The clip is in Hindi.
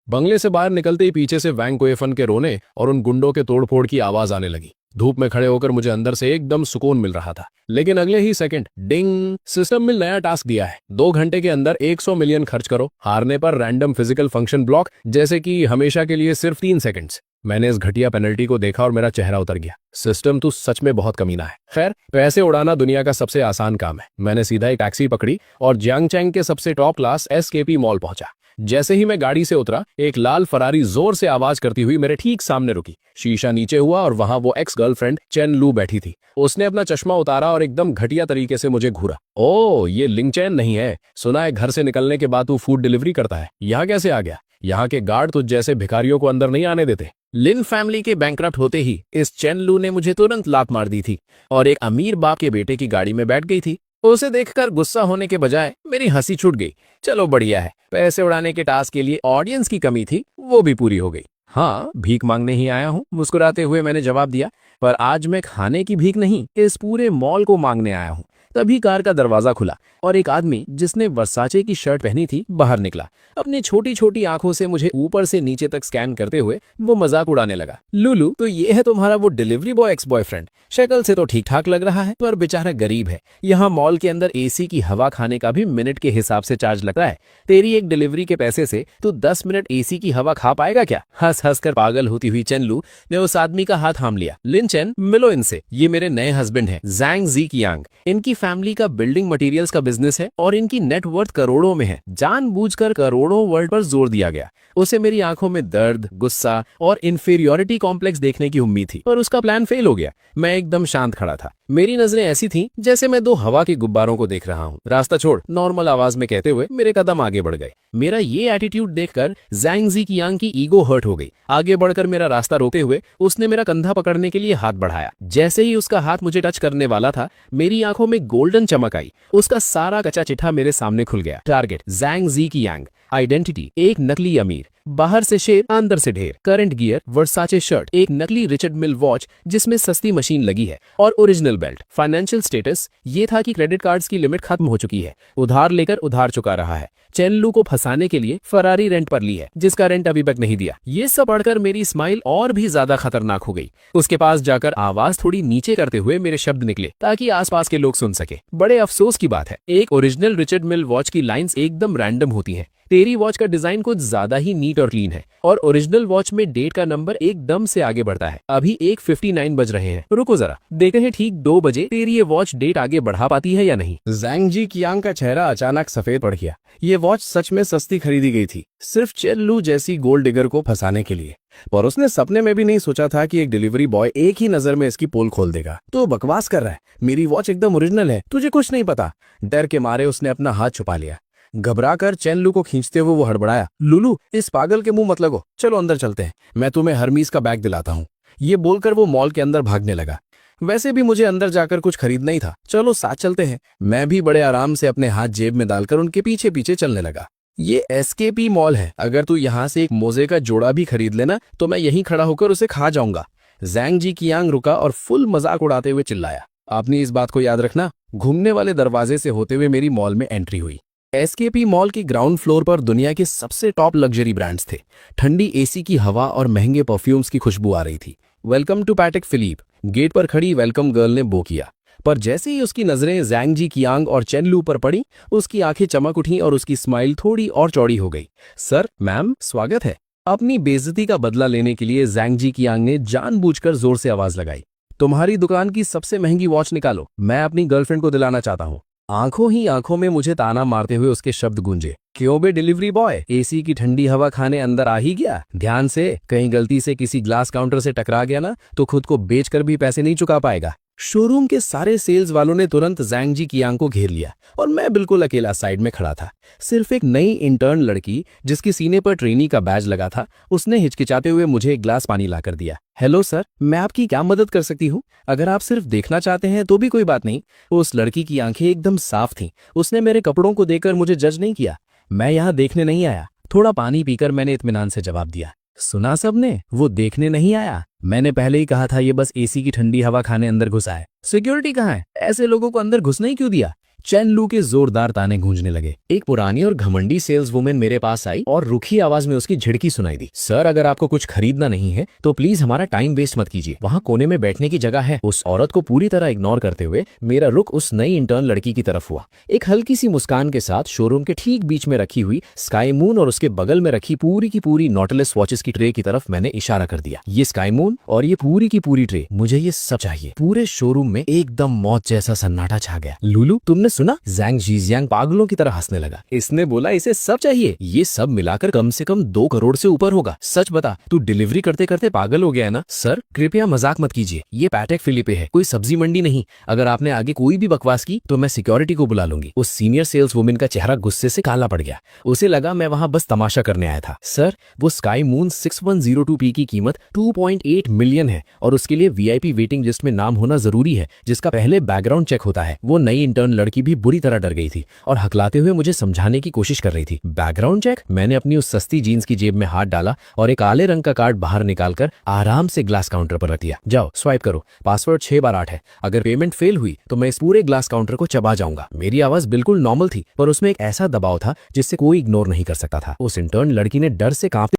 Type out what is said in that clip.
बंगले से बाहर निकलते ही पीछे से वैंग कोएफन के रोने और उन गुंडों के तोड़फोड़ की आवाज आने लगी। धूप में खड़े होकर मुझे अंदर से एकदम सुकून मिल रहा था। लेकिन अगले ही सेकंड डिंग, सिस्टम में नया टास्क दिया है। 2 घंटे के अंदर 100 मिलियन खर्च करो, हारने पर रैंडम फिजिकल फंक्शन ब्लॉक, जैसे कि हमेशा के लिए सिर्फ 3 सेकंड्स। मैंने इस घटिया पेनल्टी को देखा और मेरा चेहरा उतर गया। सिस्टम तो सच में बहुत कमीना है। खैर, पैसे उड़ाना दुनिया का सबसे आसान काम है। मैंने सीधा एक टैक्सी पकड़ी और जियांगचैंग के सबसे टॉप क्लास एसकेपी मॉल पहुंचा। जैसे ही मैं गाड़ी से उतरा, एक लाल फरारी जोर से आवाज करती हुई मेरे ठीक सामने रुकी। शीशा नीचे हुआ और वहां वो एक्स गर्लफ्रेंड चेन लू बैठी थी। उसने अपना चश्मा उतारा और एकदम घटिया तरीके से मुझे घूरा। ओ, ये लिंग चैन नहीं है। सुना है घर से निकलने के बाद तू फूड डिलीवरी करता है। यहाँ कैसे आ गया? यहाँ के गार्ड तुझ जैसे भिखारियों को अंदर नहीं आने देते। लिन फैमिली के बैंकरप्ट होते ही इस चेन लू ने मुझे तुरंत लात मार दी थी और एक अमीर बाप के बेटे की गाड़ी में बैठ गई थी। उसे देखकर गुस्सा होने के बजाय मेरी हंसी छूट गई। चलो बढ़िया है, पैसे उड़ाने के टास्क के लिए ऑडियंस की कमी थी, वो भी पूरी हो गई। हाँ, भीख मांगने ही आया हूँ, मुस्कुराते हुए मैंने जवाब दिया। पर आज मैं खाने की भीख नहीं, इस पूरे मॉल को मांगने आया हूँ। तभी कार का दरवाजा खुला और एक आदमी जिसने वर्साचे की शर्ट पहनी थी बाहर निकला। अपनी छोटी छोटी आंखों से मुझे ऊपर से नीचे तक स्कैन करते हुए वो मजाक उड़ाने लगा। लुलू, तो ये है तुम्हारा वो डिलीवरी बॉय एक्स बॉयफ्रेंड? शक्ल से तो ठीक ठाक लग रहा है, पर बेचारा गरीब है। यहाँ मॉल के अंदर एसी की हवा खाने का भी मिनट के हिसाब से चार्ज लगता है। तेरी एक डिलीवरी के पैसे से तू 10 मिनट एसी की हवा खा पाएगा क्या? हंस हंस कर पागल होती हुई चेनलू ने उस आदमी का हाथ थाम लिया। लिन चेन, मिलो इनसे, ये मेरे नए हस्बैंड हैं, जैंग जी कियांग। इनकी फैमिली का बिल्डिंग मटेरियल्स का बिजनेस है और इनकी नेटवर्थ करोड़ों में है। जानबूझकर करोड़ों वर्ड पर जोर दिया गया। उसे मेरी आंखों में दर्द, गुस्सा और इंफीरियोरिटी कॉम्प्लेक्स देखने की उम्मीद थी, पर उसका प्लान फेल हो गया। मैं एकदम शांत खड़ा था। मेरी नजरें ऐसी थीं जैसे मैं 2 हवा के गुब्बारों को देख रहा हूँ। रास्ता छोड़, नॉर्मल आवाज में कहते हुए मेरे कदम आगे बढ़ गए। मेरा ये एटीट्यूड देखकर जैंग जी कियांग की ईगो हर्ट हो गई। आगे बढ़कर मेरा रास्ता रोकते हुए उसने मेरा कंधा पकड़ने के लिए हाथ बढ़ाया। जैसे ही उसका हाथ मुझे टच करने वाला था, मेरी आंखों में गोल्डन चमक आई। उसका सारा कच्चा चिट्ठा मेरे सामने खुल गया। टारगेट जैंग जी कियांग, आइडेंटिटी एक नकली अमीर, बाहर से शेर अंदर से ढेर, करंट गियर वर्साचे शर्ट, एक नकली रिचर्ड मिल वॉच जिसमें सस्ती मशीन लगी है और ओरिजिनल बेल्ट। फाइनेंशियल स्टेटस ये था कि क्रेडिट कार्ड्स की लिमिट खत्म हो चुकी है, उधार लेकर उधार चुका रहा है। चेनलू को फंसाने के लिए फरारी रेंट पर ली है, जिसका रेंट अभी तक नहीं दिया। ये सब पढ़कर मेरी स्माइल और भी ज्यादा खतरनाक हो गई। उसके पास जाकर आवाज थोड़ी नीचे करते हुए मेरे शब्द निकले ताकि आसपास के लोग सुन सके। बड़े अफसोस की बात है, एक ओरिजिनल रिचर्ड मिल वॉच की लाइंस एकदम रैंडम होती हैं। तेरी वॉच का डिजाइन कुछ ज्यादा ही नीट और क्लीन है और ओरिजिनल वॉच में डेट का नंबर एकदम से आगे बढ़ता है। अभी 1:59 बज रहे हैं। रुको जरा, देखते हैं ठीक 2 बजे तेरी ये वॉच डेट आगे बढ़ा पाती है या नहीं। जैंग जी कियांग का चेहरा अचानक सफेद पड़ गया। ये वॉच सच में सस्ती खरीदी गई थी, सिर्फ चेनलू जैसी गोल्ड डिगर को फंसाने के लिए। पर उसने सपने में भी नहीं सोचा था कि एक डिलीवरी बॉय एक ही नजर में इसकी पोल खोल देगा। तो बकवास कर रहा है, मेरी वॉच एकदम ओरिजिनल है, तुझे कुछ नहीं पता। डर के मारे उसने अपना हाथ छुपा लिया। घबराकर चेनलू को खींचते हुए वो हड़बड़ाया, लुलू, इस पागल के मुंह मत लगो, चलो अंदर चलते हैं, मैं तुम्हें हर्मीज का बैग दिलाता हूँ। ये बोलकर वो मॉल के अंदर भागने लगा। वैसे भी मुझे अंदर जाकर कुछ खरीदना ही था, चलो साथ चलते हैं। मैं भी बड़े आराम से अपने हाथ जेब में डालकर उनके पीछे पीछे चलने लगा। ये एसकेपी मॉल है, अगर तू यहाँ से एक मोजे का जोड़ा भी खरीद लेना तो मैं यहीं खड़ा होकर उसे खा जाऊंगा। जैंग जी कियांग रुका और फुल मजाक उड़ाते हुए चिल्लाया, आपने इस बात को याद रखना। घूमने वाले दरवाजे से होते हुए मेरी मॉल में एंट्री हुई। एसकेपी मॉल के ग्राउंड फ्लोर पर दुनिया के सबसे टॉप लग्जरी ब्रांड्स थे। ठंडी एसी की हवा और महंगे परफ्यूम्स की खुशबू आ रही थी। Welcome to Patek Philippe, gate पर खड़ी वेलकम गर्ल ने बो किया। पर जैसे ही उसकी नजरें जैंग जी कियांग और चेनलू पर पड़ी, उसकी आंखें चमक उठी और उसकी स्माइल थोड़ी और चौड़ी हो गई। सर, मैम, स्वागत है। अपनी बेइज्जती का बदला लेने के लिए जैंग जी कियांग ने जानबूझकर जोर से आवाज लगाई, तुम्हारी दुकान की सबसे महंगी वॉच निकालो, मैं अपनी गर्लफ्रेंड को दिलाना चाहता हूँ। आंखों ही आंखों में मुझे ताना मारते हुए उसके शब्द गूंजे, क्यों बे डिलीवरी बॉय, एसी की ठंडी हवा खाने अंदर आ ही गया? ध्यान से, कहीं गलती से किसी ग्लास काउंटर से टकरा गया ना तो खुद को बेचकर भी पैसे नहीं चुका पाएगा। शोरूम के सारे सेल्स वालों ने तुरंत जैंग जी कियांग को घेर लिया और मैं बिल्कुल अकेला साइड में खड़ा था। सिर्फ एक नई इंटर्न लड़की जिसके सीने पर ट्रेनी का बैज लगा था, उसने हिचकिचाते हुए मुझे एक ग्लास पानी लाकर दिया। हेलो सर, मैं आपकी क्या मदद कर सकती हूँ? अगर आप सिर्फ देखना चाहते हैं तो भी कोई बात नहीं। उस लड़की की आंखें एकदम साफ थीं। उसने मेरे कपड़ों को देखकर मुझे जज नहीं किया। मैं यहाँ देखने नहीं आया। थोड़ा पानी पीकर मैंने इत्मीनान से जवाब दिया। सुना सबने, वो देखने नहीं आया। मैंने पहले ही कहा था ये बस एसी की ठंडी हवा खाने अंदर घुसा है। सिक्योरिटी कहाँ है? ऐसे लोगों को अंदर घुसने ही क्यों दिया? चैन लू के जोरदार ताने गूंजने लगे। एक पुरानी और घमंडी सेल्स वुमेन मेरे पास आई और रुखी आवाज में उसकी झिड़की सुनाई दी। सर, अगर आपको कुछ खरीदना नहीं है तो प्लीज हमारा टाइम वेस्ट मत कीजिए, वहाँ कोने में बैठने की जगह है। उस औरत को पूरी तरह इग्नोर करते हुए मेरा रुख उस नई इंटर्न लड़की की तरफ हुआ। एक हल्की सी मुस्कान के साथ शोरूम के ठीक बीच में रखी हुई स्काई मून और उसके बगल में रखी पूरी की पूरी नॉटलेस वॉचेस की ट्रे की तरफ मैंने इशारा कर दिया। ये स्काई मून और ये पूरी की पूरी ट्रे, मुझे ये सब चाहिए। पूरे शोरूम में एकदम मौत जैसा सन्नाटा छा गया। लुलू, तुमने सुना? ज़ैंग जीजियांग पागलों की तरह हंसने लगा। इसने बोला इसे सब चाहिए। ये सब मिलाकर कम से कम 2 करोड़ से ऊपर होगा। सच बता, तू डिलीवरी करते करते पागल हो गया है ना? सर, कृपया मजाक मत कीजिए, ये पैटेक फिलिपे है, कोई सब्जी मंडी नहीं। अगर आपने आगे कोई भी बकवास की तो मैं सिक्योरिटी को बुला लूंगी। उस सीनियर सेल्स वुमेन का चेहरा गुस्से से काला पड़ गया। उसे लगा मैं वहां बस तमाशा करने आया था। सर, वो स्काई मून 6102P की कीमत 2.8 मिलियन है और उसके लिए वीआईपी वेटिंग लिस्ट में नाम होना जरूरी है, जिसका पहले बैकग्राउंड चेक होता है। वो नई इंटर्न लड़की भी बुरी तरह डर गई थी और हकलाते हुए मुझे समझाने की कोशिश कर रही थी। Background check? मैंने अपनी उस सस्ती जीन्स की जेब में हाथ डाला और एक काले रंग का कार्ड बाहर निकालकर आराम से ग्लास काउंटर पर रख दिया। जाओ, स्वाइप करो, पासवर्ड 6 बार 8 है। अगर पेमेंट फेल हुई तो मैं इस पूरे ग्लास काउंटर को चबा जाऊंगा। मेरी आवाज बिल्कुल नॉर्मल थी, पर उसमें एक ऐसा दबाव था जिससे कोई इग्नोर नहीं कर सकता था। उस इंटर्न लड़की ने डर से कांपते